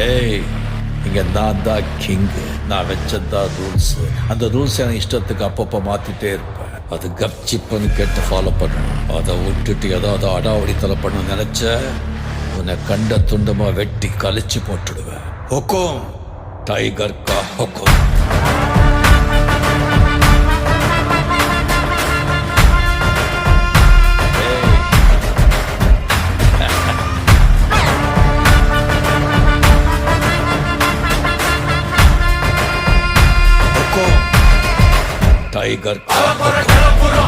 ஏய், இங்க நான் தான் கிங்கு. நான் வச்சதான் ரூல்ஸ். அந்த ரூல்ஸ் எனக்கு இஷ்டத்துக்கு அப்பப்போ மாத்திட்டே இருப்பேன். அது கப்சிப்புன்னு கேட்டு ஃபாலோ பண்ணணும். அதை விட்டுட்டு ஏதாவது அடாவடித்தலை பண்ண நினைச்ச உன்னை கண்ட துண்டமா வெட்டி கழிச்சு போட்டுடுவேன். ஹுக்கும், டைகர் கா ஹுக்கும். டைகர் கா ஹுக்கும்.